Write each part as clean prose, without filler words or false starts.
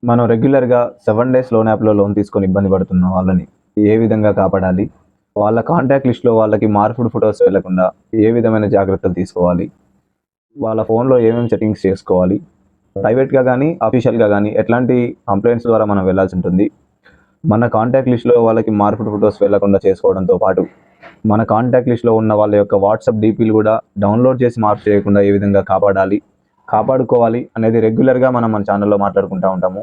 మనం రెగ్యులర్‌గా 7 days loan యాప్‌లో లోన్ తీసుకొని ఇబ్బంది పడుతున్న వాళ్ళని ఏ విధంగా కాపాడాలి? వాళ్ళ కాంటాక్ట్ లిస్ట్‌లో వాళ్ళకి మార్పుడు ఫోటోస్ వెళ్ళకుండా ఏ విధమైన జాగ్రత్తలు తీసుకోవాలి? వాళ్ళ ఫోన్‌లో ఏమేమి సెట్టింగ్స్ చేసుకోవాలి? ప్రైవేట్‌గా గానీ, అఫీషియల్‌గా గానీ ఎట్లాంటి కంప్లెయింట్స్ ద్వారా మనం వెళ్ళాల్సి ఉంటుంది? మన కాంటాక్ట్ లిస్ట్‌లో వాళ్ళకి మార్పుడు ఫోటోస్ వెళ్ళకుండా చేసుకోవడంతో పాటు, మన కాంటాక్ట్ లిస్ట్‌లో ఉన్న వాళ్ళ యొక్క వాట్సాప్ డీపీలు గూడా డౌన్‌లోడ్ చేసి మార్పు చేయకుండా ఏ విధంగా కాపాడాలి? కాపాడుకోవాలి అనేది రెగ్యులర్‌గా మనం మన ఛానెల్‌లో మాట్లాడుకుంటా ఉంటాము.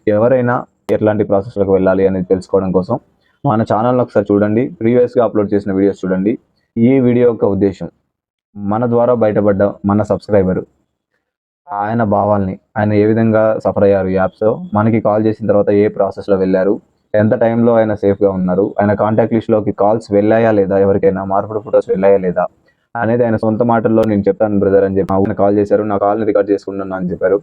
ఎవరైనా ఎట్లాంటి ప్రాసెస్‌లోకి వెళ్ళాలి అనేది తెలుసుకోవడం కోసం మన ఛానెల్‌ని ఒకసారి చూడండి. ప్రీవియస్‌గా అప్‌లోడ్ చేసిన వీడియోస్ చూడండి. ఈ వీడియో యొక్క ఉద్దేశ్యం మన ద్వారా బయటపడ్డ మన సబ్‌స్క్రైబరు ఆయన భావాల్ని, ఆయన ఏ విధంగా సఫర్ అయ్యారు ఈ యాప్స్‌లో, మనకి కాల్ చేసిన తర్వాత ఏ ప్రాసెస్‌లో వెళ్లారు, ఎంత టైంలో ఆయన సేఫ్‌గా ఉన్నారు, ఆయన కాంటాక్ట్ లిస్ట్‌లోకి కాల్స్ వెళ్ళాయా లేదా, ఎవరికైనా మార్పుడు ఫోటోస్ వెళ్ళాయా లేదా అనేది ఆయన సొంత మాటల్లో నేను చెప్తాను బ్రదర్ అని చెప్పి ఆయన కాల్ చేశారు. నా కాల్‌ని రికార్డ్ చేసుకున్నాను అని చెప్పారు.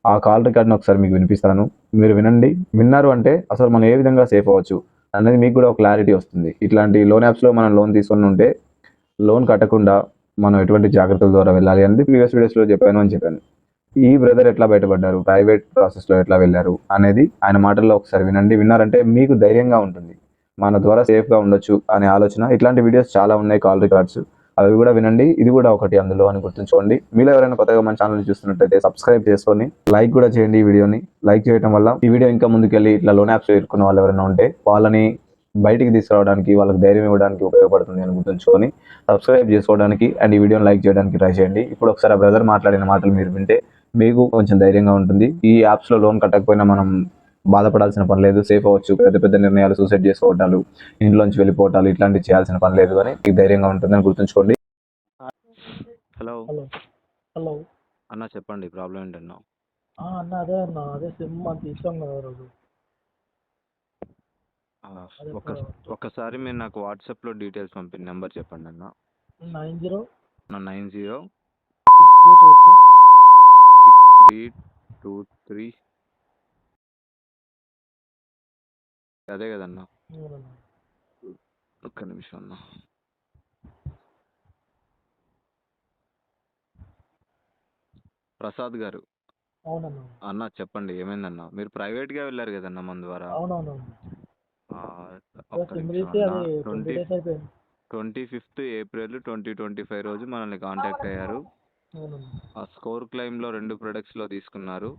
ఆ కాల్ రికార్డ్‌ని ఒకసారి మీకు వినిపిస్తాను. మీరు వినండి. విన్నారు అంటే అసలు మనం ఏ విధంగా సేఫ్ అవ్వచ్చు అనేది మీకు కూడా ఒక క్లారిటీ వస్తుంది. ఇట్లాంటి లోన్ యాప్స్‌లో మనం లోన్ తీసుకొని ఉంటే లోన్ కట్టకుండా మనం ఎటువంటి జాగ్రత్తల ద్వారా వెళ్ళాలి అనేది ప్రీవియస్ వీడియోస్‌లో చెప్పాను అని చెప్పాను. ఈ బ్రదర్ ఎట్లా బయటపడ్డారు, ప్రైవేట్ ప్రాసెస్‌లో ఎట్లా వెళ్లారు అనేది ఆయన మాటల్లో ఒకసారి వినండి. విన్నారంటే మీకు ధైర్యంగా ఉంటుంది. మన ద్వారా సేఫ్‌గా ఉండొచ్చు అనే ఆలోచన. ఇట్లాంటి వీడియోస్ చాలా ఉన్నాయి కాల్ రికార్డ్స్. అవి కూడా వినండి. ఇది కూడా ఒకటి అందులో అని గుర్తుంచుకోండి. మీలో ఎవరైనా కొత్తగా మన ఛానెల్‌ని చూస్తున్నట్లయితే సబ్స్క్రైబ్ చేసుకొని లైక్ కూడా చేయండి ఈ వీడియోని. లైక్ చేయడం వల్ల ఈ వీడియో ఇంకా ముందుకెళ్ళి ఇట్లా లోన్ యాప్స్‌లో ఇరుక్కున్న వాళ్ళు ఎవరైనా ఉంటే వాళ్ళని బయటికి తీసుకురావడానికి, వాళ్ళకి ధైర్యం ఇవ్వడానికి ఉపయోగపడుతుంది అని గుర్తుంచుకొని సబ్స్క్రైబ్ చేసుకోవడానికి అండ్ ఈ వీడియోని లైక్ చేయడానికి ట్రై చేయండి. ఇప్పుడు ఒకసారి ఆ బ్రదర్ మాట్లాడిన మాటలు మీరు వింటే మీకు కొంచెం ధైర్యంగా ఉంటుంది. ఈ యాప్స్‌లో లోన్ కట్టకపోయినా మనం బాధపడాల్సిన పని లేదు. సేఫ్ అవ్వచ్చు. పెద్ద పెద్ద నిర్ణయాలు సూసైడ్ చేసుకోవటాలు, ఇంట్లోంచి వెళ్ళిపోవటాలు ఇట్లాంటివి చేయాల్సిన పని లేదు అని మీకు ధైర్యంగా ఉంటుందని గుర్తుంచుకోండి. హలో హలో హలో అన్న, చెప్పండి ప్రాబ్లం ఏంటన్నా? అన్న అదే సిమ్ మనం తీసాం కదా రోజు ఆ, అదే ఒక్కసారి మీరు నాకు వాట్సాప్లో డీటెయిల్స్ పంపిన నెంబర్ చెప్పండి అన్న. 90 నా 90 6322 6323 అదే కదన్నా. ఒక్క నిమిషం అన్న. ప్రసాద్ గారు అవునన్నా. అన్న చెప్పండి ఏమైందన్న? మీరు ప్రైవేట్గా వెళ్ళారు కదన్న మన ద్వారా. అవునవును. ఆ, ఒక్క సిమ్ నిమిషం తీసి అన్న. అది 20 డేస్ అయిపోయింది. 25th ఏప్రిల్ 2025 రోజు మనల్ని కాంటాక్ట్ అయ్యారు. అవునన్నా. ఆ స్కోర్ క్లైమ్లో 2 ప్రొడక్ట్స్లో తీసుకున్నారు.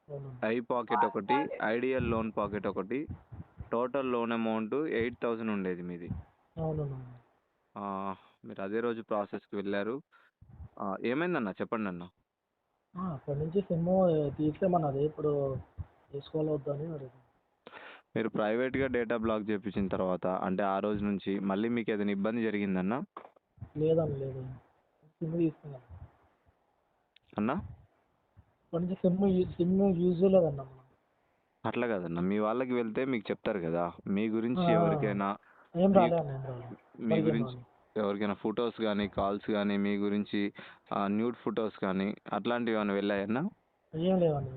అవునన్నా. ఐ పాకెట్ ఒకటి, ఐడియల్ లోన్ పాకెట్ ఒకటి. టోటల్ లోన్ అమౌంట్ 8,000 ఉండేది మీది. అవునన్నా. ఆ, మీరు అదే రోజు ప్రాసెస్కి వెళ్ళారు. ఏమైందన్న చెప్పండి అన్న. అక్కడి నుంచి సిమ్ తీసేమన్నది ఇప్పుడు తీసుకోవాలి వద్దని అడుగుతాను. మీరు ప్రైవేట్గా డేటా బ్లాక్ చేయించిన తర్వాత అంటే ఆ రోజు నుంచి మళ్ళీ మీకు ఏదైనా ఇబ్బంది జరిగిందన్న? లేదు సిమ్ తీసుకున్నాను. అన్న అక్కడి నుంచి సిమ్ యూజ్ లేదన్న మనం. అట్లా కదన్న, మీ వాళ్ళకి వెళ్తే మీకు చెప్తారు కదా మీ గురించి. ఎవరికైనా ఏం మీ రాలే అన్న, ఏం రాలే. మీ ఎవరికి ఏం గురించి రాలే. ఎవరికైనా ఫొటోస్ కానీ కాల్స్ కానీ మీ గురించి న్యూడ్ ఫొటోస్ కానీ అట్లాంటివి ఏమైనా వెళ్ళాయన్నా? ఏం లేవన్న.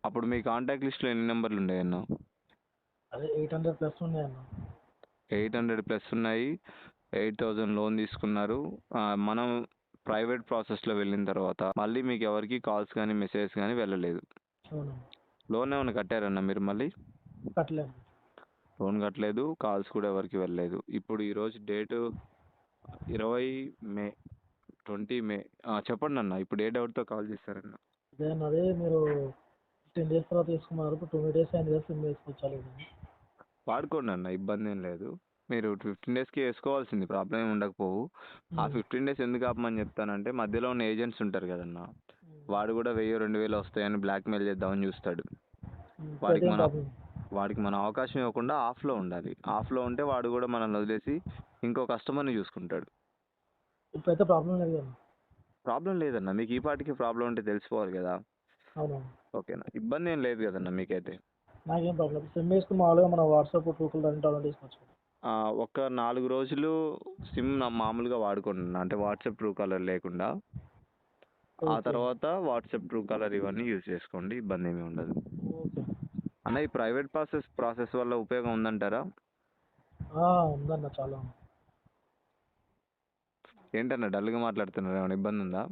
అప్పుడు మీ కాంటాక్ట్ లిస్ట్లో ఎన్ని నెంబర్లు ఉండేయన్నా? అదే 800+ ఉన్నాయన్న. 800+ ఉన్నాయి. 8,000 లోన్ తీసుకున్నారు. మనం ప్రైవేట్ ప్రాసెస్లో వెళ్ళిన తర్వాత మళ్ళీ మీకు ఎవరికి కాల్స్ కానీ మెసేజెస్ కానీ వెళ్ళలేదు. అవును. లోన్ ఏమైనా కట్టారన్నా మీరు మళ్ళీ? కట్టలేము. లోన్ కట్టలేదు, కాల్స్ కూడా ఎవరికి వెళ్ళలేదు. ఇప్పుడు ఈరోజు డేటు 20 మే 20 మే. చెప్పండి అన్న, ఇప్పుడు ఏ డౌట్తో కాల్ చేశారన్న? అదే మీరు 10 డేస్ తర్వాత తీసుకున్నారు. ఇప్పుడు 20 డేస్ అయింది కదా, సిమ్ వేసుకోవచ్చాలి. వాడుకోండి అన్న, ఇబ్బంది ఏం లేదు. మీరు 15 డేస్కి వేసుకోవాల్సింది, ప్రాబ్లం ఏమి ఉండకపోవు. ఆ 15 డేస్ ఎందుకు ఆపమని చెప్తానంటే మధ్యలో ఉన్న ఏజెంట్స్ ఉంటారు కదన్న, వాడు కూడా 1,000 2,000 వస్తాయని బ్లాక్మెయిల్ చేద్దామని చూస్తాడు. వాడికి మన వాడికి మన అవకాశం ఇవ్వకుండా ఆఫ్లో ఉండాలి. ఆఫ్లో ఉంటే వాడు కూడా మనల్ని వదిలేసి ఇంకో కస్టమర్ని చూసుకుంటాడు. ఇప్పుడైతే ప్రాబ్లం లేదు కదా. ప్రాబ్లం లేదన్న, మీకు ఈ పాటికి ప్రాబ్లం ఉంటే తెలిసిపోవాలి కదా. అవును. ఓకేనా, ఇబ్బంది ఏం లేదు కదన్న మీకైతే. నాకేం ప్రాబ్లం. సిమ్ వేసుకుని మామూలుగా మన వాట్సాప్ ట్రూకాలర్ అన్ని డౌన్లోడ్ చేసుకోవచ్చు. ఒక 4 రోజులు సిమ్ మామూలుగా వాడుకోండి అంటే వాట్సాప్ ట్రూ కాలర్ లేకుండా. ఆ తర్వాత వాట్సాప్ ట్రూ కాలర్ ఇవన్నీ యూజ్ చేసుకోండి, ఇబ్బంది ఏమీ ఉండదు. ఓకే అన్న, ఈ ప్రైవేట్ ప్రాసెస్ వల్ల ఉపయోగం ఉందంటారా? ఉందన్న, చాలా. ఏంటన్నా డల్గా మాట్లాడుతున్నారు, ఏమైనా ఇబ్బంది ఉందా?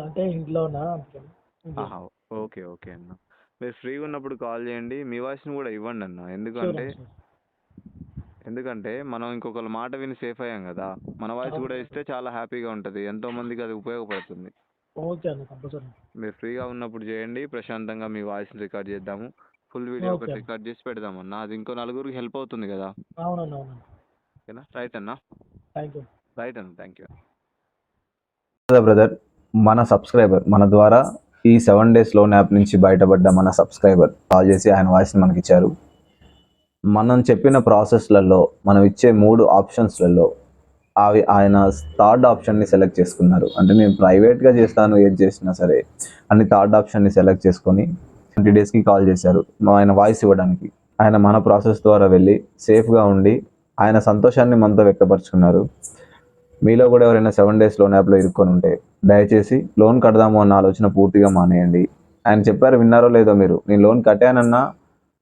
అంటే ఇంట్లో ఉన్నా అందుకని. ఆహా, ఓకే ఓకే అన్న. మీరు ఫ్రీగా ఉన్నప్పుడు కాల్ చేయండి. మీ వాయిస్ని కూడా ఇవ్వండి అన్న. షూర్ ఎందుకంటే అన్న షూర్. ఎందుకంటే మనం ఇంకొకరి మాట విని సేఫ్ అయ్యాం కదా, మన వాయిస్ కూడా అవును. ఇస్తే చాలా హ్యాపీగా ఉంటుంది, ఎంతో మందికి అది ఉపయోగపడుతుంది. ఓకే అన్న కంపల్సరీ. మీరు ఫ్రీగా ఉన్నప్పుడు చేయండి, ప్రశాంతంగా మీ వాయిస్ని రికార్డ్ చేద్దాము, ఫుల్ వీడియో ఓకే ఒకటి అన్న. రికార్డ్ చేసి పెడదామన్న, అది ఇంకో నలుగురికి హెల్ప్ అవుతుంది కదా. అవునన్నా అవునన్నా. ఓకేనా, రైట్ అన్న. Thank you. రైట్ అన్న, థ్యాంక్ యూ. బ్రదర్, మన సబ్స్క్రైబర్ మన ద్వారా ఈ 7 days లోన్ యాప్ నుంచి బయటపడ్డ మన సబ్స్క్రైబర్ కాల్ చేసి ఆయన వాయిస్ని మనకి ఇచ్చారు. మనం చెప్పిన ప్రాసెస్లలో మనం ఇచ్చే 3 ఆప్షన్స్లలో అవి ఆయన థర్డ్ ఆప్షన్ని సెలెక్ట్ చేసుకున్నారు. అంటే నేను ప్రైవేట్గా చేస్తాను ఏది చేసినా సరే అని థర్డ్ ఆప్షన్ని సెలెక్ట్ చేసుకొని 20 daysకి కాల్ చేశారు ఆయన వాయిస్ ఇవ్వడానికి. ఆయన మన ప్రాసెస్ ద్వారా వెళ్ళి సేఫ్గా ఉండి ఆయన సంతోషాన్ని మనతో వ్యక్తపరుచుకున్నారు. మీలో కూడా ఎవరైనా 7 days లోన్ యాప్లో ఇరుక్కొని ఉంటే దయచేసి లోన్ కడదాము అన్న ఆలోచన పూర్తిగా మానేయండి. ఆయన చెప్పారు, విన్నారో లేదో మీరు, నేను లోన్ కట్టానన్నా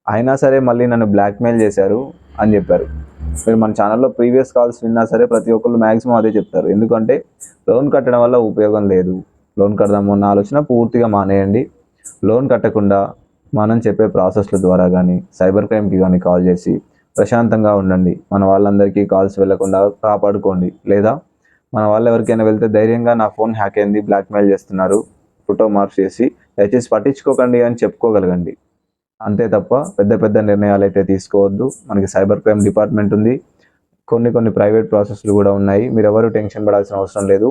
అయినా సరే మళ్ళీ నన్ను బ్లాక్మెయిల్ చేశారు అని చెప్పారు. మీరు మన ఛానల్లో ప్రీవియస్ కాల్స్ విన్నా సరే ప్రతి ఒక్కళ్ళు మ్యాక్సిమం అదే చెప్తారు. ఎందుకంటే లోన్ కట్టడం వల్ల ఉపయోగం లేదు, లోన్ కడదాము అన్న ఆలోచన పూర్తిగా మానేయండి. లోన్ కట్టకుండా మనం చెప్పే ప్రాసెస్ల ద్వారా కానీ సైబర్ క్రైమ్కి కానీ కాల్ చేసి ప్రశాంతంగా ఉండండి. మన వాళ్ళందరికీ కాల్స్ వెళ్లకుండా కాపాడుకోండి. లేదా మన వాళ్ళు ఎవరికైనా వెళ్తే ధైర్యంగా నా ఫోన్ హ్యాక్ అయింది, బ్లాక్మెయిల్ చేస్తున్నారు, ఫోటో మార్క్ చేసి దయచేసి పట్టించుకోకండి అని చెప్పుకోగలగండి. అంతే తప్ప పెద్ద పెద్ద నిర్ణయాలు అయితే తీసుకోవద్దు. మనకి సైబర్ క్రైమ్ డిపార్ట్మెంట్ ఉంది, కొన్ని ప్రైవేట్ ప్రాసెస్లు కూడా ఉన్నాయి. మీరు ఎవరు టెన్షన్ పడాల్సిన అవసరం లేదు.